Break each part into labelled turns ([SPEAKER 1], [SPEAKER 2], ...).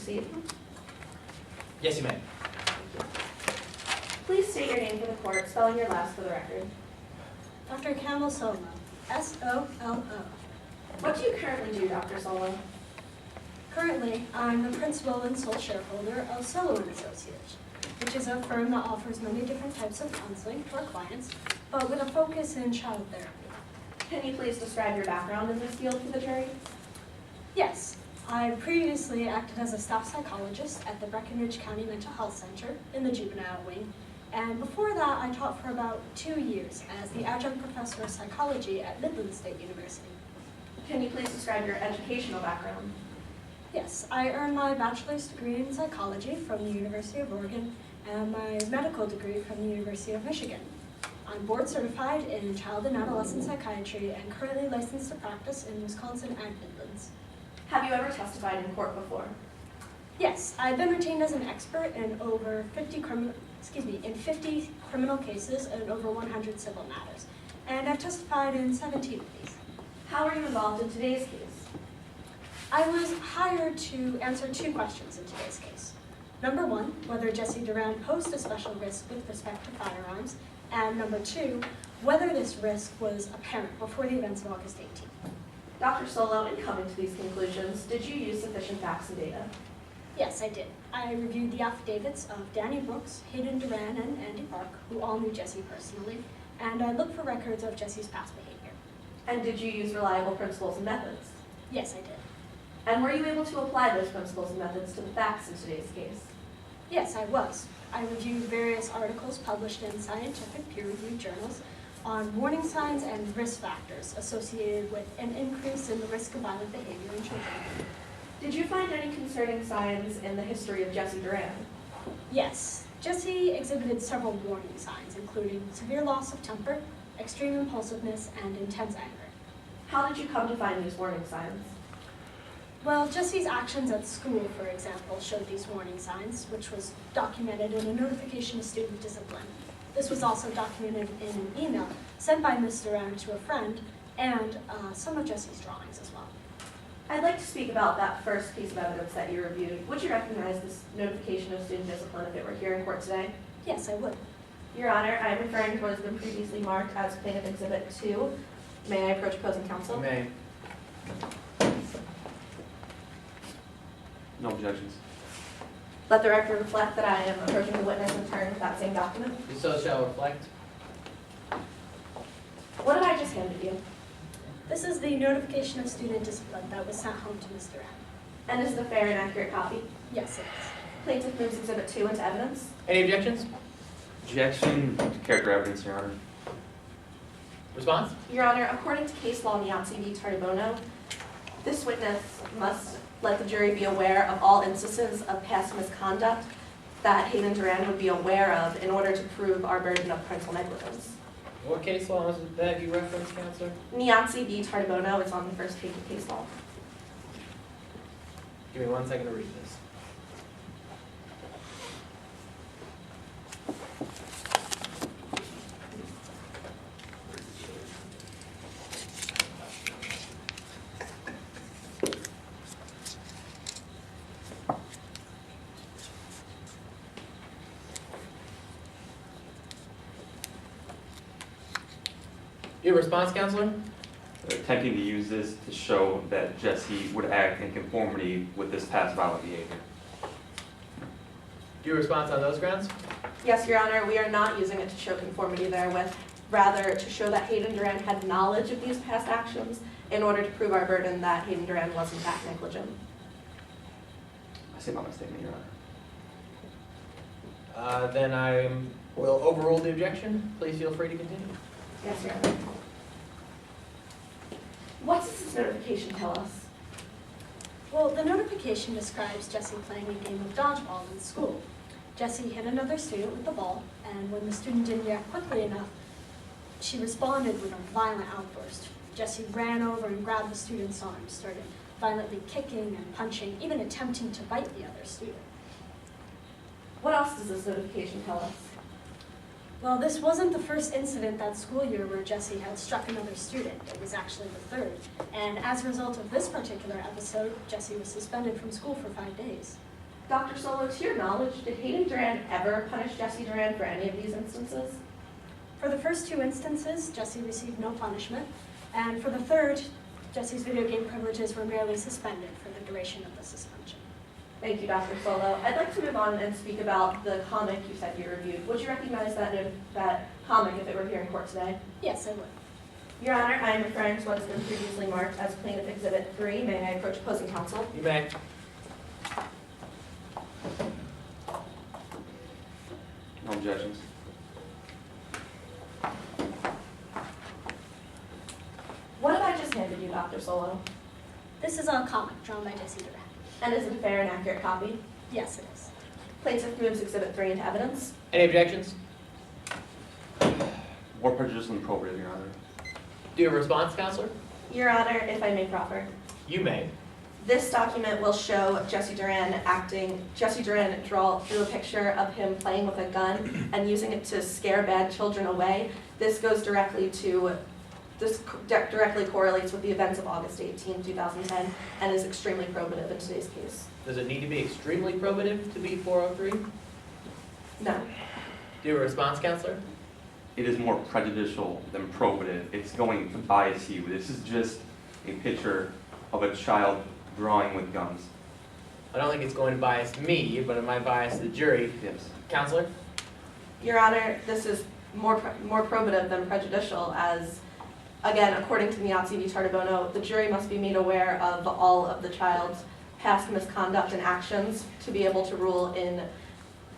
[SPEAKER 1] proceed?
[SPEAKER 2] Yes, you may.
[SPEAKER 1] Please state your name for the court, spelling your last for the record.
[SPEAKER 3] Dr. Campbell Solo, S-O-L-O.
[SPEAKER 1] What do you currently do, Dr. Solo?
[SPEAKER 3] Currently, I'm the principal and sole shareholder of Solo & Associates, which is a firm that offers many different types of counseling to our clients, but with a focus in child therapy.
[SPEAKER 1] Can you please describe your background in this field for the jury?
[SPEAKER 3] Yes, I previously acted as a staff psychologist at the Breckenridge County Mental Health Center in the juvenile wing, and before that I taught for about 2 years as the adjunct professor of psychology at Midland State University.
[SPEAKER 1] Can you please describe your educational background?
[SPEAKER 3] Yes, I earned my bachelor's degree in psychology from the University of Oregon and my medical degree from the University of Michigan. I'm board certified in child and adolescent psychiatry and currently licensed to practice in Wisconsin and Midlands.
[SPEAKER 1] Have you ever testified in court before?
[SPEAKER 3] Yes, I've been retained as an expert in over 50 criminal cases and over 100 civil matters, and I've testified in 17 of these.
[SPEAKER 1] How are you involved in today's case?
[SPEAKER 3] I was hired to answer 2 questions in today's case. Number 1, whether Jesse Duran posed a special risk with respect to firearms, and number 2, whether this risk was apparent before the events of August 18th.
[SPEAKER 1] Dr. Solo, in coming to these conclusions, did you use sufficient facts and data?
[SPEAKER 3] Yes, I did. I reviewed the affidavits of Danny Brooks, Hayden Duran, and Andy Park, who all knew Jesse personally, and I looked for records of Jesse's past behavior.
[SPEAKER 1] And did you use reliable principles and methods?
[SPEAKER 3] Yes, I did.
[SPEAKER 1] And were you able to apply those principles and methods to the facts in today's case?
[SPEAKER 3] Yes, I was. I reviewed various articles published in scientific peer-reviewed journals on warning signs and risk factors associated with an increase in the risk of violent behavior in children.
[SPEAKER 1] Did you find any concerning signs in the history of Jesse Duran?
[SPEAKER 3] Yes, Jesse exhibited several warning signs, including severe loss of temper, extreme impulsiveness, and intense anger.
[SPEAKER 1] How did you come to find these warning signs?
[SPEAKER 3] Well, Jesse's actions at school, for example, showed these warning signs, which was documented in a notification of student discipline. This was also documented in an email sent by Ms. Duran to a friend, and some of Jesse's drawings as well.
[SPEAKER 1] I'd like to speak about that first piece of evidence that you reviewed. Would you recognize this notification of student discipline if it were here in court today?
[SPEAKER 3] Yes, I would.
[SPEAKER 1] Your Honor, I am referring to what has been previously marked as Plaintiff Exhibit 2. May I approach opposing counsel?
[SPEAKER 2] You may.
[SPEAKER 4] No objections.
[SPEAKER 1] Let the record reflect that I am approaching the witness in turn with that same document.
[SPEAKER 2] You so shall reflect.
[SPEAKER 1] What did I just hand you?
[SPEAKER 3] This is the notification of student discipline that was sent home to Ms. Duran.
[SPEAKER 1] And is it a fair and accurate copy?
[SPEAKER 3] Yes, it is.
[SPEAKER 1] Plaintiff moves Exhibit 2 into evidence.
[SPEAKER 2] Any objections?
[SPEAKER 4] Objection to character evidence, Your Honor.
[SPEAKER 2] Response?
[SPEAKER 1] Your Honor, according to case law Niazzi v. Tardibono, this witness must let the jury be aware of all instances of past misconduct that Hayden Duran would be aware of in order to prove our burden of parental negligence.
[SPEAKER 2] What case law was that you referenced, Counselor?
[SPEAKER 1] Niazzi v. Tardibono is on the first page of case law.
[SPEAKER 2] Give me 1 second to read this. Your response, Counselor?
[SPEAKER 4] Attempting to use this to show that Jesse would act in conformity with this past violent behavior.
[SPEAKER 2] Your response on those grounds?
[SPEAKER 1] Yes, Your Honor, we are not using it to show conformity therewith, rather to show that Hayden Duran had knowledge of these past actions in order to prove our burden that Hayden Duran was in fact negligent.
[SPEAKER 4] I say my statement, Your Honor.
[SPEAKER 2] Then I will overrule the objection. Please feel free to continue.
[SPEAKER 1] Yes, Your Honor. What does this notification tell us?
[SPEAKER 3] Well, the notification describes Jesse playing a game of dodgeball in school. Jesse hit another student with the ball, and when the student didn't react quickly enough, she responded with a violent outburst. Jesse ran over and grabbed the student's arm, started violently kicking and punching, even attempting to bite the other student.
[SPEAKER 1] What else does this notification tell us?
[SPEAKER 3] Well, this wasn't the first incident that school year where Jesse had struck another student. It was actually the third. And as a result of this particular episode, Jesse was suspended from school for 5 days.
[SPEAKER 1] Dr. Solo, to your knowledge, did Hayden Duran ever punish Jesse Duran for any of these instances?
[SPEAKER 3] For the first 2 instances, Jesse received no punishment, and for the third, Jesse's video game privileges were merely suspended for the duration of the suspension.
[SPEAKER 1] Thank you, Dr. Solo. I'd like to move on and speak about the comic you said you reviewed. Would you recognize that comic if it were here in court today?
[SPEAKER 3] Yes, I would.
[SPEAKER 1] Your Honor, I am referring to what has been previously marked as Plaintiff Exhibit 3. May I approach opposing counsel?
[SPEAKER 2] You may.
[SPEAKER 4] No objections.
[SPEAKER 1] What have I just handed you, Dr. Solo?
[SPEAKER 3] This is a comic drawn by Jesse Duran.
[SPEAKER 1] And is it a fair and accurate copy?
[SPEAKER 3] Yes, it is.
[SPEAKER 1] Plaintiff moves Exhibit 3 into evidence.
[SPEAKER 2] Any objections?
[SPEAKER 4] More prejudicial than probative, Your Honor.
[SPEAKER 2] Do you have a response, Counselor?
[SPEAKER 1] Your Honor, if I may proffer.
[SPEAKER 2] You may.
[SPEAKER 1] This document will show Jesse Duran drew a picture of him playing with a gun and using it to scare bad children away. This directly correlates with the events of August 18, 2010, and is extremely probative in today's case.
[SPEAKER 2] Does it need to be extremely probative to be 403?
[SPEAKER 1] No.
[SPEAKER 2] Do you have a response, Counselor?
[SPEAKER 4] It is more prejudicial than probative. It's going to bias you. This is just a picture of a child drawing with guns.
[SPEAKER 2] I don't think it's going to bias me, but it might bias the jury.
[SPEAKER 4] Yes.
[SPEAKER 2] Counselor?
[SPEAKER 1] Your Honor, this is more probative than prejudicial as, again, according to Miazzi v. Tartabono, the jury must be made aware of all of the child's past misconduct and actions to be able to rule in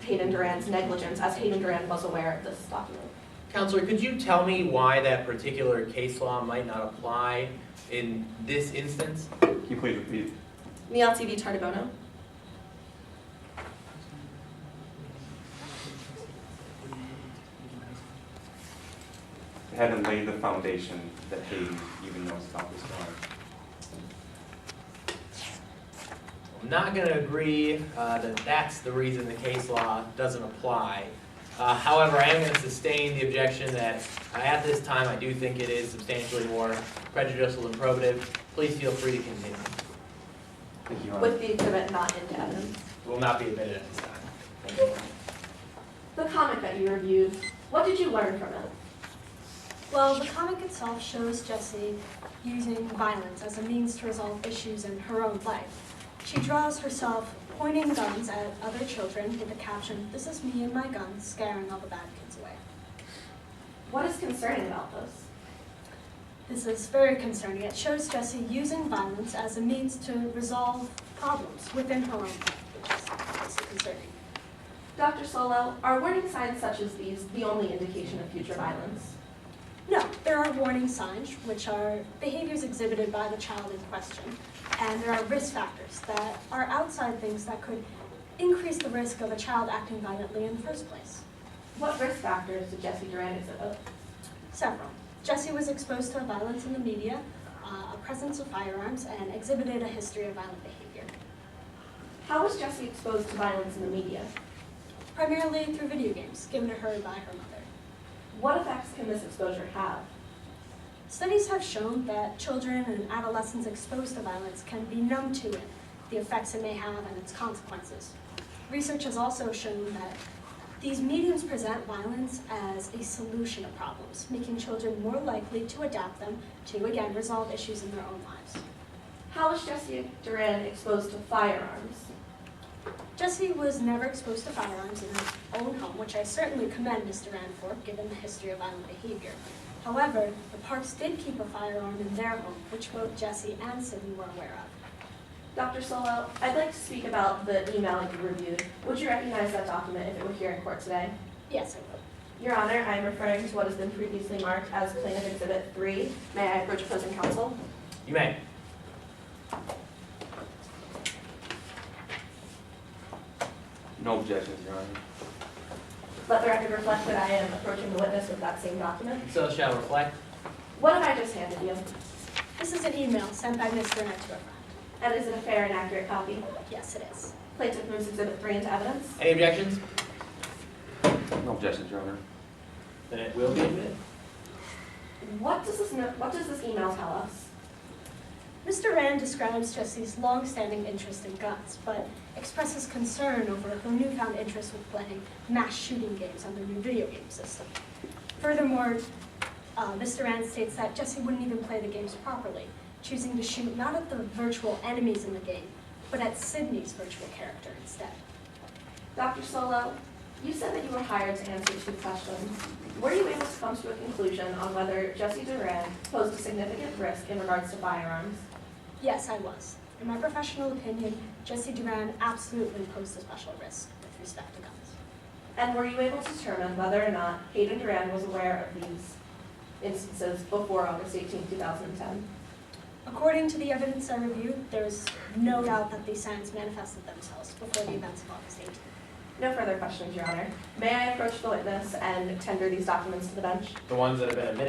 [SPEAKER 1] Hayden Duran's negligence, as Hayden Duran was aware of this document.
[SPEAKER 2] Counselor, could you tell me why that particular case law might not apply in this instance?
[SPEAKER 4] Can you please repeat?
[SPEAKER 1] Miazzi v. Tartabono.
[SPEAKER 4] They haven't laid the foundation that Hayden even knows about this crime.
[SPEAKER 2] I'm not going to agree that that's the reason the case law doesn't apply. However, I am going to sustain the objection that at this time I do think it is substantially more prejudicial than probative. Please feel free to continue.
[SPEAKER 4] Thank you, Your Honor.
[SPEAKER 1] With the exhibit not into evidence.
[SPEAKER 2] Will not be admitted at this time. Thank you.
[SPEAKER 1] The comic that you reviewed, what did you learn from it?
[SPEAKER 3] Well, the comic itself shows Jessie using violence as a means to resolve issues in her own life. She draws herself pointing guns at other children with the caption, "This is me and my gun, scaring all the bad kids away."
[SPEAKER 1] What is concerning about this?
[SPEAKER 3] This is very concerning. It shows Jessie using violence as a means to resolve problems within her own life, which is obviously concerning.
[SPEAKER 1] Dr. Solo, are warning signs such as these the only indication of future violence?
[SPEAKER 3] No, there are warning signs, which are behaviors exhibited by the child in question, and there are risk factors that are outside things that could increase the risk of a child acting violently in the first place.
[SPEAKER 1] What risk factors did Jesse Duran exhibit?
[SPEAKER 3] Several. Jessie was exposed to violence in the media, a presence of firearms, and exhibited a history of violent behavior.
[SPEAKER 1] How was Jesse exposed to violence in the media?
[SPEAKER 3] Primarily through video games given to her by her mother.
[SPEAKER 1] What effects can this exposure have?
[SPEAKER 3] Studies have shown that children and adolescents exposed to violence can be numb to it, the effects it may have and its consequences. Research has also shown that these mediums present violence as a solution to problems, making children more likely to adapt them to, again, resolve issues in their own lives.
[SPEAKER 1] How was Jesse Duran exposed to firearms?
[SPEAKER 3] Jessie was never exposed to firearms in her own home, which I certainly commend Ms. Duran for, given the history of violent behavior. However, the Parks did keep a firearm in their home, which both Jessie and Sydney were aware of.
[SPEAKER 1] Dr. Solo, I'd like to speak about the email you reviewed. Would you recognize that document if it were here in court today?
[SPEAKER 3] Yes, I will.
[SPEAKER 1] Your Honor, I am referring to what has been previously marked as Plaintiff Exhibit 3. May I approach opposing counsel?
[SPEAKER 2] You may.
[SPEAKER 4] No objections, Your Honor.
[SPEAKER 1] Let the record reflect that I am approaching the witness with that same document.
[SPEAKER 2] So shall reflect.
[SPEAKER 1] What have I just handed you?
[SPEAKER 3] This is an email sent by Ms. Duran to her friend.
[SPEAKER 1] And is it a fair and accurate copy?
[SPEAKER 3] Yes, it is.
[SPEAKER 1] Plaintiff moves Exhibit 3 into evidence.
[SPEAKER 2] Any objections?
[SPEAKER 4] No objections, Your Honor.
[SPEAKER 2] Then it will be admitted.
[SPEAKER 1] What does this email tell us?
[SPEAKER 3] Mr. Rand describes Jesse's long-standing interest in guns, but expresses concern over her newfound interest with playing mass shooting games on the new video game system. Furthermore, Mr. Rand states that Jesse wouldn't even play the games properly, choosing to shoot not at the virtual enemies in the game, but at Sydney's virtual character instead.
[SPEAKER 1] Dr. Solo, you said that you were hired to answer 2 questions. Were you able to come to a conclusion on whether Jesse Durand posed a significant risk in regards to firearms?
[SPEAKER 3] Yes, I was. In my professional opinion, Jesse Durand absolutely posed a special risk with respect to guns.
[SPEAKER 1] And were you able to determine whether or not Hayden Durand was aware of these instances before August 18, 2010?
[SPEAKER 3] According to the evidence I reviewed, there is no doubt that these signs manifested themselves before the events of August 18th.
[SPEAKER 1] No further questions, Your Honor. May I approach the witness and tender these documents to the bench?
[SPEAKER 2] The ones that have been admitted